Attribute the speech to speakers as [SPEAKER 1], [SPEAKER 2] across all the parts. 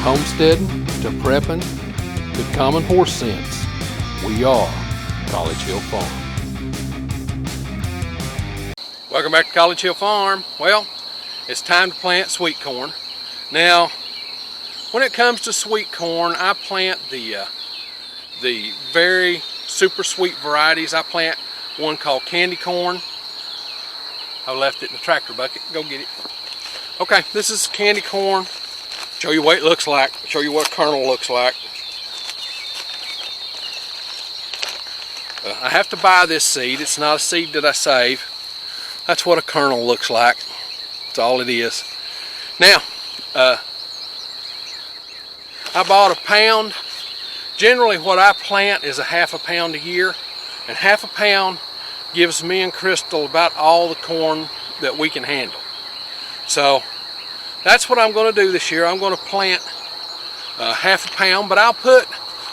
[SPEAKER 1] homesteading to prepping to common horse sense, we are College Hill Farm. Welcome back to College Hill Farm. Well, it's time to plant sweet corn. Now, when it comes to sweet corn, I plant the very super sweet varieties. I plant one called Kandy corn. I left it in the tractor bucket. Go get it. Okay, this is Kandy corn. Show you what it looks like. Show you what a kernel looks like. I have to buy this seed. It's not a seed that I save. That's what a kernel looks like. That's all it is. Now, I bought a pound. Generally what I plant is a half a pound a year, and half a pound gives me and Crystal about all the corn that we can handle. So that's what I'm going to do this year. I'm going to plant half a pound, but I'll put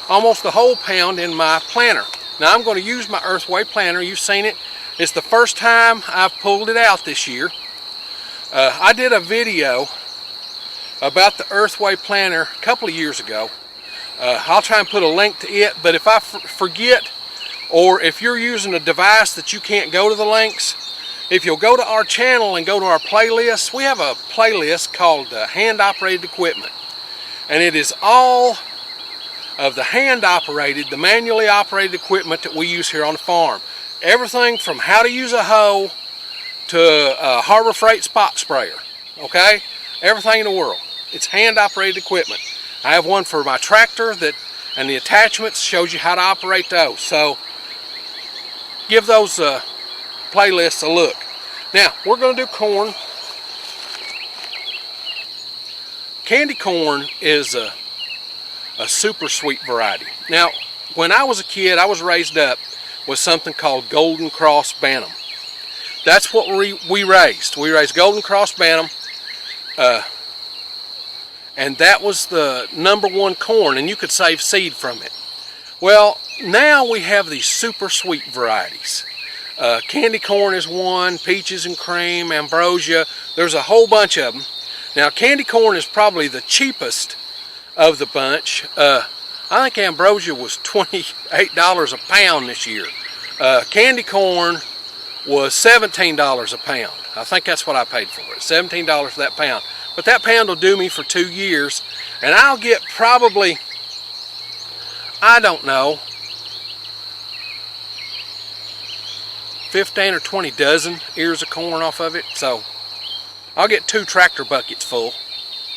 [SPEAKER 1] almost the whole pound in my planter. Now I'm going to use my Earthway planter. You've seen it. It's the first time I've pulled it out this year. I did a video about the Earthway planter a couple of years ago. I'll try and put a link to it, but if I forget, or if you're using a device that you can't go to the links, if you'll go to our channel and go to our playlist, we have a playlist called hand-operated equipment, and it is all of the hand-operated, the manually operated equipment that we use here on the farm. Everything from how to use a hoe to a Harbor Freight spot sprayer, okay? Everything in the world. It's hand-operated equipment. I have one for my tractor and the attachments shows you how to operate those. So give those playlists a look. Now we're going to do corn. Kandy corn is a super sweet variety. Now when I was a kid, I was raised up with something called Golden Cross Bantam. That's what we raised. We raised Golden Cross Bantam. And that was the #1 corn, and you could save seed from it. Well, now we have these super sweet varieties. Kandy corn is one, peaches and cream, ambrosia. There's a whole bunch of them. Now, Kandy corn is probably the cheapest of the bunch. I think ambrosia was $28 a pound this year. Kandy corn was $17 a pound. I think that's what I paid for it, $17 for that pound. But that pound will do me for 2 years, and I'll get probably, I don't know, 15 or 20 dozen ears of corn off of it. So I'll get 2 tractor buckets full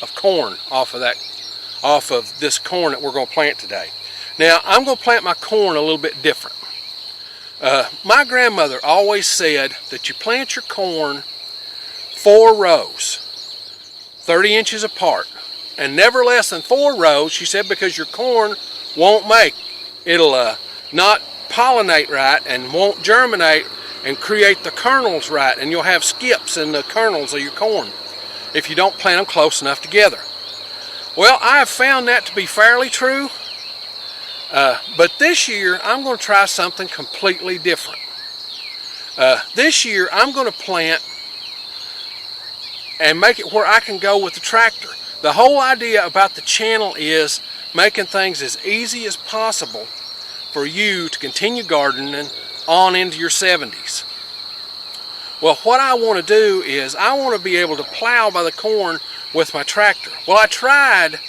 [SPEAKER 1] of corn off of this corn that we're going to plant today. Now I'm going to plant my corn a little bit different. My grandmother always said that you plant your corn 4 rows, 30 inches apart, and never less than 4 rows, she said, because your corn won't make. It'll not pollinate right and won't germinate and create the kernels right, and you'll have skips in the kernels of your corn if you don't plant them close enough together. Well, I have found that to be fairly true, but this year I'm going to try something completely different. This year I'm going to plant and make it where I can go with the tractor. The whole idea about the channel is making things as easy as possible for you to continue gardening on into your 70s. Well, what I want to do is I want to be able to plow by the corn with my tractor. Well, I tried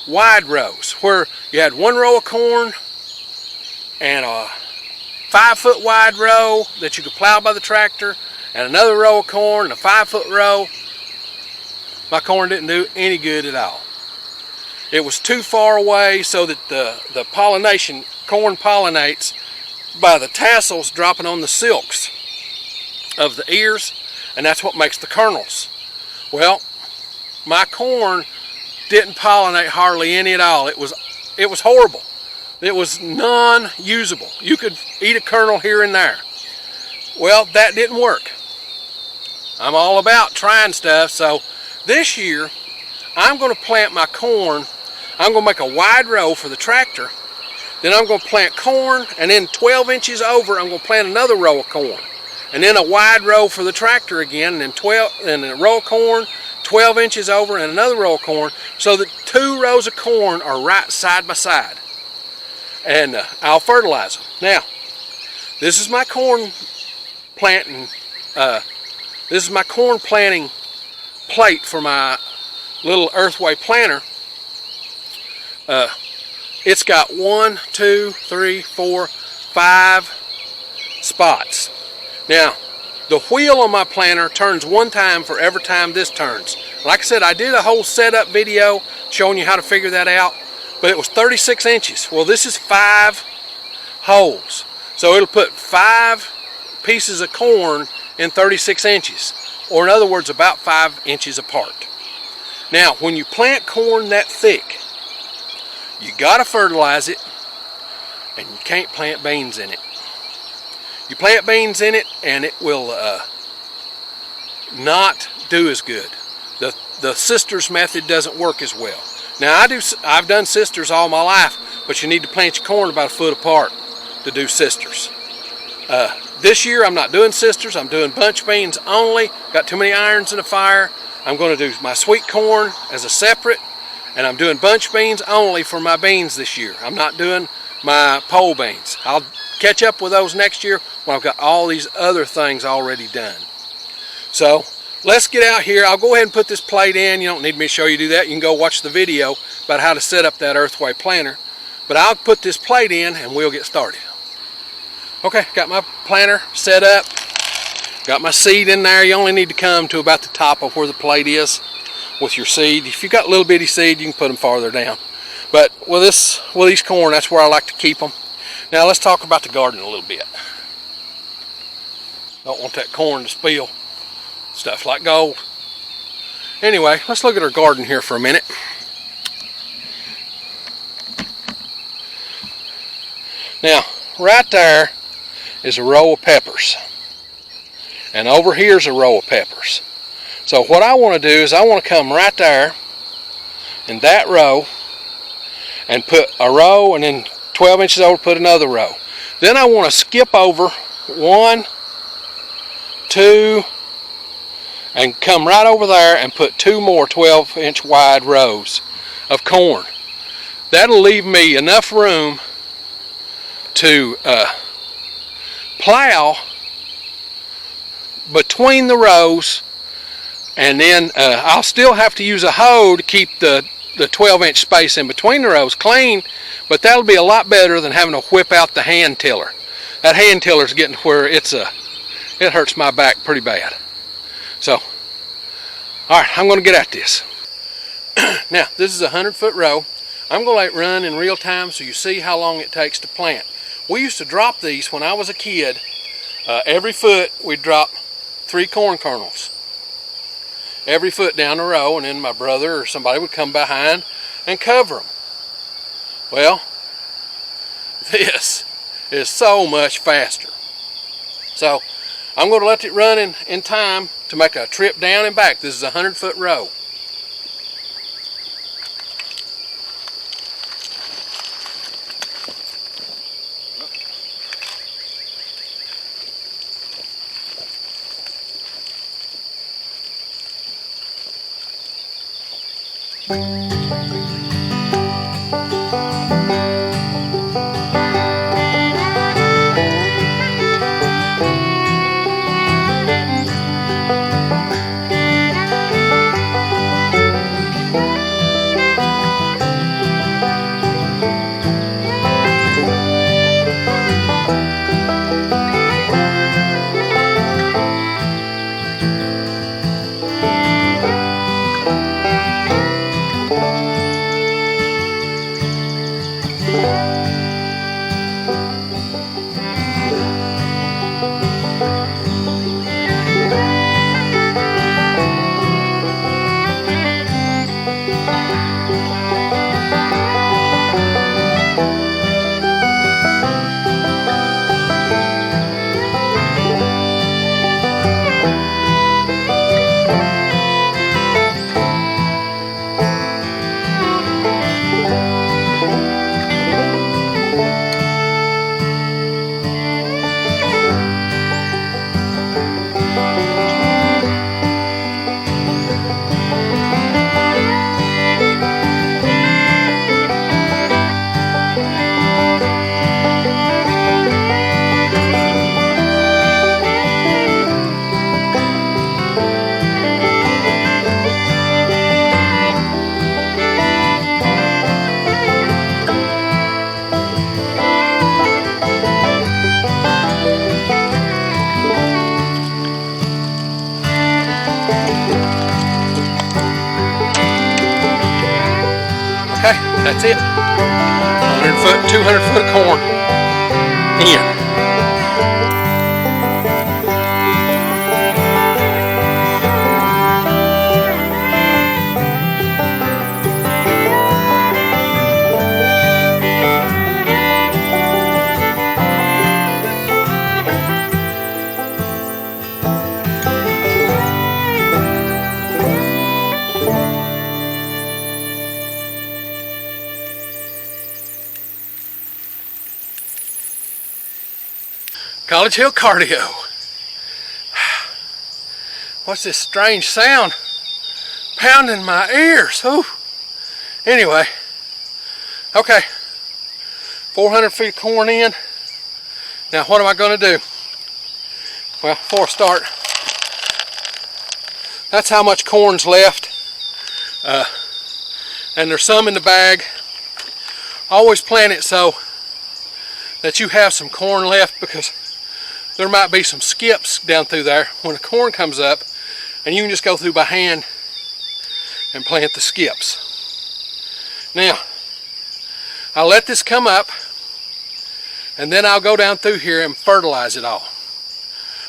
[SPEAKER 1] wide rows where you had 1 row of corn and a 5-foot wide row that you could plow by the tractor, and another row of corn and a 5-foot row. My corn didn't do any good at all. It was too far away so that the pollination, corn pollinates by the tassels dropping on the silks of the ears, and that's what makes the kernels. Well, my corn didn't pollinate hardly any at all. It was horrible. It was non-usable. You could eat a kernel here and there. Well, that didn't work. I'm all about trying stuff, so this year, I'm going to plant my corn. I'm going to make a wide row for the tractor. Then I'm going to plant corn, and then 12 inches over, I'm going to plant another row of corn. And then a wide row for the tractor again, and then a row of corn, 12 inches over and another row of corn, so that 2 rows of corn are right side by side. And I'll fertilize them. Now, this is my corn planting. This is my corn planting plate for my little earthway planter. It's got 1, 2, 3, 4, 5 spots. Now, the wheel on my planter turns 1 time for every time this turns. Like I said, I did a whole setup video showing you how to figure that out, but it was 36 inches. Well, this is 5 holes. So it'll put 5 pieces of corn in 36 inches, or in other words, about 5 inches apart. Now, when you plant corn that thick, you gotta fertilize it, and you can't plant beans in it. You plant beans in it, and it will not do as good. The sisters method doesn't work as well. Now, I've done sisters all my life, but you need to plant your corn about 1 foot apart to do sisters. This year I'm not doing sisters. I'm doing bunch beans only. Got too many irons in the fire. I'm going to do my sweet corn as a separate, and I'm doing bunch beans only for my beans this year. I'm not doing my pole beans. I'll catch up with those next year when I've got all these other things already done. So let's get out here. I'll go ahead and put this plate in. You don't need me to show you do that. You can go watch the video about how to set up that earthway planter. But I'll put this plate in and we'll get started. Okay, got my planter set up. Got my seed in there. You only need to come to about the top of where the plate is with your seed. If you've got little bitty seed, you can put them farther down. But with these corn, that's where I like to keep them. Now let's talk about the garden a little bit. Don't want that corn to spill stuff like gold. Anyway, let's look at our garden here for a minute. Now, right there is a row of peppers. And over here's a row of peppers. So what I want to do is I want to come right there in that row and put a row, and then 12 inches over put another row. Then I want to skip over 1, 2, and come right over there and put 2 more 12-inch wide rows of corn. That'll leave me enough room to plow between the rows, and then I'll still have to use a hoe to keep the 12-inch space in between the rows clean, but that'll be a lot better than having to whip out the hand tiller. That hand tiller's getting where it hurts my back pretty bad. So, all right, I'm going to get at this. Now, this is a 100-foot row. I'm going to let it run in real time so you see how long it takes to plant. We used to drop these when I was a kid. Every foot we'd drop 3 corn kernels. Every foot down the row, and then my brother or somebody would come behind and cover them. Well, this is so much faster. So I'm going to let it run in time to make a trip down and back. This is a 100-foot row. Okay, that's it. 100 foot, 200 foot of corn in. College Hill cardio. What's this strange sound pounding my ears? Ooh. Anyway, okay, 400 feet of corn in. Now what am I going to do? Well, before I start, that's how much corn's left. And there's some in the bag. Always plan it so that you have some corn left, because there might be some skips down through there when the corn comes up, and you can just go through by hand and plant the skips. Now, I'll let this come up, and then I'll go down through here and fertilize it all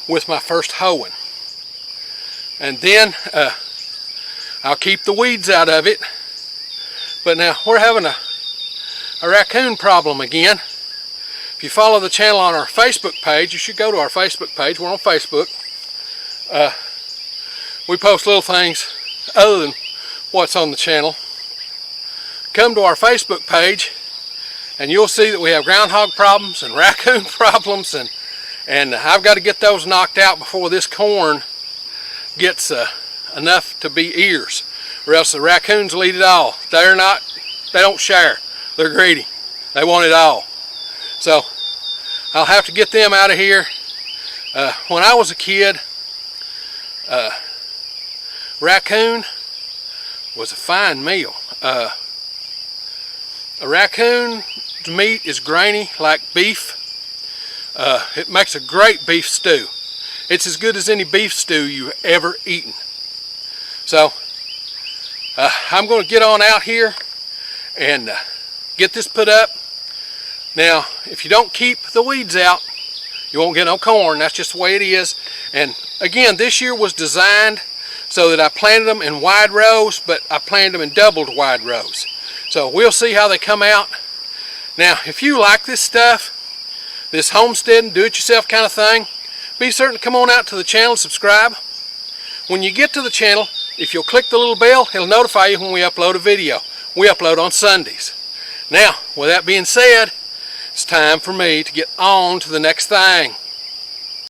[SPEAKER 1] with my first hoeing. And then I'll keep the weeds out of it. But now we're having a raccoon problem again. If you follow the channel on our Facebook page, you should go to our Facebook page. We're on Facebook. We post little things other than what's on the channel. Come to our Facebook page and you'll see that we have groundhog problems and raccoon problems, and I've got to get those knocked out before this corn gets enough to be ears, or else the raccoons will eat it all. They don't share. They're greedy. They want it all. So I'll have to get them out of here. When I was a kid, raccoon was a fine meal. A raccoon's meat is grainy like beef. It makes a great beef stew. It's as good as any beef stew you've ever eaten. So I'm going to get on out here and get this put up. Now, if you don't keep the weeds out, you won't get no corn. That's just the way it is. And again, this year was designed so that I planted them in wide rows, but I planted them in doubled wide rows. So we'll see how they come out. Now, if you like this stuff, this homesteading, do-it-yourself kind of thing, be certain to come on out to the channel and subscribe. When you get to the channel, if you'll click the little bell, it'll notify you when we upload a video. We upload on Sundays. Now, with that being said, it's time for me to get on to the next thing.